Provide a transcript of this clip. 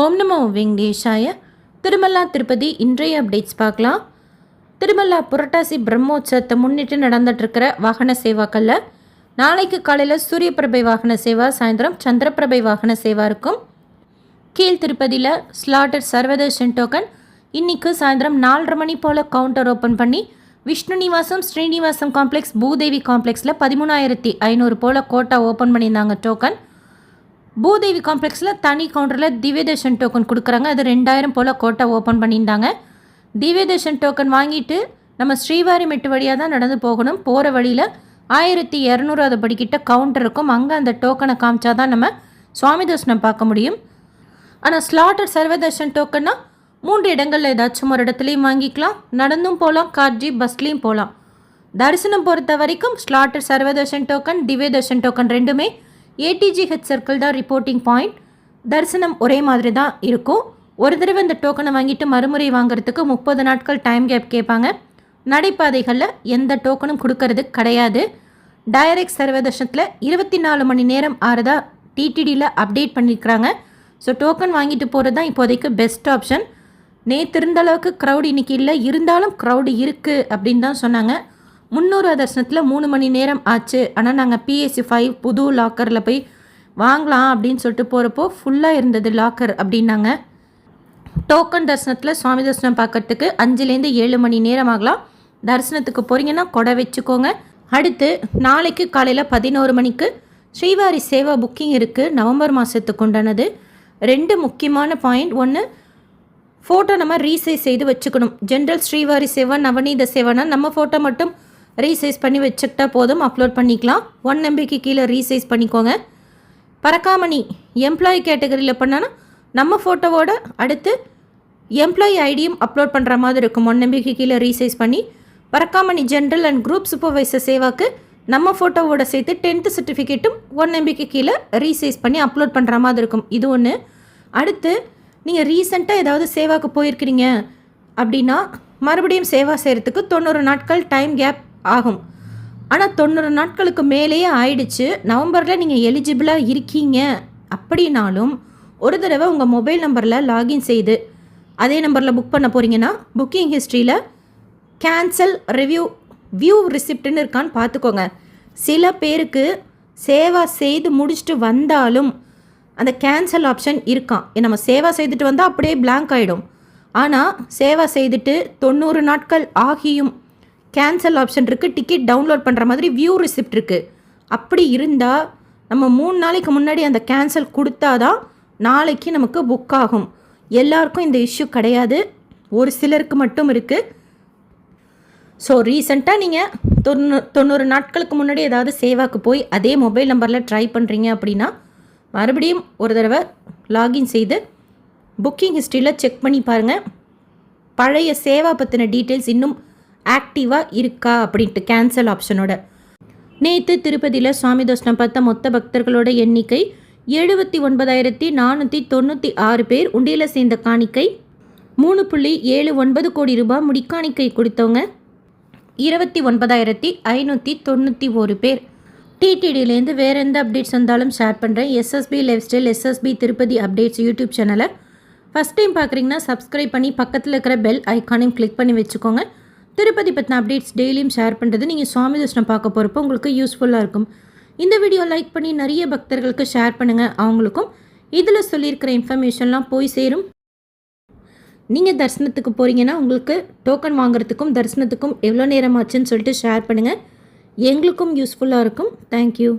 ஓம் நமோ வெங்கடேஷாய. திருமலா திருப்பதி இன்றைய அப்டேட்ஸ் பார்க்கலாம். திருமலா புரட்டாசி பிரம்மோற்சவத்தை முன்னிட்டு நடந்துட்டுருக்கிற வாகன சேவாக்களில் நாளைக்கு காலையில் சூரியபிரபை வாகன சேவா, சாயந்தரம் சந்திரபிரபை வாகன சேவா இருக்கும். கீழ் திருப்பதியில் ஸ்லாட்டர் சர்வதர்ஷன் டோக்கன் இன்றைக்கு சாயந்தரம் 4:30 மணி போல் கவுண்டர் ஓப்பன் பண்ணி விஷ்ணு நிவாசம், ஸ்ரீனிவாசம் காம்ப்ளெக்ஸ், பூதேவி காம்ப்ளெக்ஸில் 13,500 போல் கோட்டா ஓப்பன் பண்ணியிருந்தாங்க டோக்கன். பூதேவி காம்ப்ளெக்ஸில் தனி கவுண்டரில் திவ்யதர்ஷன் டோக்கன் கொடுக்குறாங்க. அது 2,000 போல் கோட்டா ஓப்பன் பண்ணியிருந்தாங்க. திவ்யதர்ஷன் டோக்கன் வாங்கிட்டு நம்ம ஸ்ரீவாரிமெட்டு வழியாக தான் நடந்து போகணும். போகிற வழியில் 1,200 படிக்கிட்ட கவுண்டர் இருக்கும். அங்கே அந்த டோக்கனை காமிச்சா தான் நம்ம சுவாமி தர்ஷனம் பார்க்க முடியும். ஆனால் ஸ்லாட்டர் சர்வதர்ஷன் டோக்கன்னா 3 இடங்களில் ஏதாச்சும் ஒரு இடத்துலையும் வாங்கிக்கலாம். நடந்தும் போகலாம், கார் ஜீப் பஸ்லேயும் போகலாம். தரிசனம் பொறுத்த வரைக்கும் slaughter Sarvadarshan token, Divya Darshan token ரெண்டுமே ATGH சர்க்கிள் தான் ரிப்போர்ட்டிங் பாயிண்ட். தரிசனம் ஒரே மாதிரி தான் இருக்கும். ஒரு தடவை இந்த டோக்கனை வாங்கிட்டு மறுமுறை வாங்குறதுக்கு 30 நாட்கள் டைம் கேப் கேட்பாங்க. நடைபாதைகளில் எந்த டோக்கனும் கொடுக்கறது கிடையாது. டைரக்ட் சர்வதர்ஷனத்தில் 24 மணி நேரம் ஆறதா TTDயில் அப்டேட் பண்ணியிருக்கிறாங்க. ஸோ டோக்கன் வாங்கிட்டு போகிறது தான் இப்போதைக்கு பெஸ்ட் ஆப்ஷன். நேற்று இருந்த அளவுக்கு க்ரௌட் இன்றைக்கி இல்லை, இருந்தாலும் க்ரௌடு இருக்குது அப்படின்னு தான் சொன்னாங்க. 300 தர்சனத்தில் 3 மணி நேரம் ஆச்சு. ஆனால் நாங்கள் PSC 5 புது லாக்கரில் போய் வாங்கலாம் அப்படின்னு சொல்லிட்டு போகிறப்போ ஃபுல்லாக இருந்தது லாக்கர் அப்படின்னாங்க. டோக்கன் தரிசனத்தில் சுவாமி தரிசனம் பார்க்கறதுக்கு 5லேருந்து 7 மணி நேரம் ஆகலாம். தரிசனத்துக்கு போகிறீங்கன்னா கொடை வச்சுக்கோங்க. அடுத்து நாளைக்கு காலையில் 11 மணிக்கு ஸ்ரீவாரி சேவா புக்கிங் இருக்குது. நவம்பர் மாதத்துக்கு உண்டானது. 2 முக்கியமான பாயிண்ட். ஒன்று, ஃபோட்டோ நம்ம ரீசைஸ் செய்து வச்சுக்கணும். ஜென்ரல் ஸ்ரீவாரி சேவா, நவநீத சேவானா நம்ம ஃபோட்டோ மட்டும் ரீசைஸ் பண்ணி வச்சுக்கிட்டா போதும், அப்லோட் பண்ணிக்கலாம். 1 MBக்கு கீழே ரீசைஸ் பண்ணிக்கோங்க. பரக்காமணி எம்ப்ளாயி கேட்டகரியில் பண்ணால் நம்ம ஃபோட்டோவோட அடுத்து எம்ப்ளாயி ஐடியும் அப்லோட் பண்ணுற மாதிரி இருக்கும். 1 MBக்கு கீழே ரீசைஸ் பண்ணி. பரக்காமணி ஜென்ரல் அண்ட் குரூப் சூப்பர்வைசர் சேவாக்கு நம்ம ஃபோட்டோவோட சேர்த்து 10th சர்டிஃபிகேட்டும் 1 MBக்கு கீழே ரீசைஸ் பண்ணி அப்லோட் பண்ணுற மாதிரி இருக்கும். இது ஒன்று. அடுத்து நீங்கள் ரீசெண்டாக ஏதாவது சேவாக்கு போயிருக்கிறீங்க அப்படின்னா மறுபடியும் சேவா செய்கிறதுக்கு 90 நாட்கள் டைம் கேப் ஆகும். ஆனால் 90 நாட்களுக்கு மேலேயே ஆயிடுச்சு. நவம்பரில் நீங்கள் எலிஜிபிளாக இருக்கீங்க அப்படின்னாலும் ஒரு தடவை உங்கள் மொபைல் நம்பரில் லாகின் செய்து அதே நம்பரில் புக் பண்ண போகிறீங்கன்னா புக்கிங் ஹிஸ்ட்ரியில் கேன்சல் வியூ ரிசிப்ட்னு இருக்கான்னு பார்த்துக்கோங்க. சில பேருக்கு சேவா செய்து முடிச்சுட்டு வந்தாலும் அந்த கேன்சல் ஆப்ஷன் இருக்கான். நம்ம சேவா செய்துட்டு வந்தால் அப்படியே பிளாங்க் ஆகிடும். ஆனால் சேவா செய்துட்டு 90 நாட்கள் ஆகியும் கேன்சல் ஆப்ஷன் இருக்குது. டிக்கெட் டவுன்லோட் பண்ணுற மாதிரி வியூ ரிசிப்ட் இருக்குது. அப்படி இருந்தால் நம்ம 3 நாளைக்கு முன்னாடி அந்த கேன்சல் கொடுத்தா தான் நாளைக்கு நமக்கு புக் ஆகும். எல்லாருக்கும் இந்த இஷ்யூ கிடையாது, ஒரு சிலருக்கு மட்டும் இருக்குது. ஸோ ரீசெண்டாக நீங்கள் 90 நாட்களுக்கு முன்னாடி ஏதாவது சேவாக்கு போய் அதே மொபைல் நம்பரில் ட்ரை பண்ணுறீங்க அப்படின்னா மறுபடியும் ஒரு தடவை லாகின் செய்து புக்கிங் ஹிஸ்ட்ரியில் செக் பண்ணி பாருங்கள். பழைய சேவா பற்றின டீட்டெயில்ஸ் இன்னும் ஆக்டிவாக இருக்கா அப்படின்ட்டு கேன்சல் ஆப்ஷனோட. நேற்று திருப்பதியில் சுவாமி தர்ஷனம் பார்த்த மொத்த பக்தர்களோட எண்ணிக்கை 79,496 பேர். உண்டியில் சேர்ந்த காணிக்கை 3.79 கோடி ரூபாய். முடிக்காணிக்கை கொடுத்தவங்க 29,591 பேர். TTDலேருந்து வேறு எந்த அப்டேட்ஸ் வந்தாலும் ஷேர் பண்ணுறேன். SSB life style, SSB Tirupati updates YouTube சேனலை ஃபஸ்ட் டைம் பார்க்குறீங்கன்னா சப்ஸ்கிரைப் பண்ணி பக்கத்தில் இருக்கிற பெல் ஐக்கானையும் கிளிக் பண்ணி வச்சுக்கோங்க. திருப்பதி பற்றின அப்டேட்ஸ் டெய்லியும் ஷேர் பண்ணுறது நீங்கள் சுவாமி தர்ஷனம் பார்க்க போகிறப்போ உங்களுக்கு யூஸ்ஃபுல்லாக இருக்கும். இந்த வீடியோ லைக் பண்ணி நிறைய பக்தர்களுக்கு ஷேர் பண்ணுங்கள். அவங்களுக்கும் இதில் சொல்லியிருக்கிற இன்ஃபர்மேஷன்லாம் போய் சேரும். நீங்கள் தரிசனத்துக்கு போகிறீங்கன்னா உங்களுக்கு டோக்கன் வாங்குறதுக்கும் தரிசனத்துக்கும் எவ்வளோ நேரம் ஆச்சுன்னு சொல்லிட்டு ஷேர் பண்ணுங்கள். எங்களுக்கும் யூஸ்ஃபுல்லாக இருக்கும். தேங்க்யூ.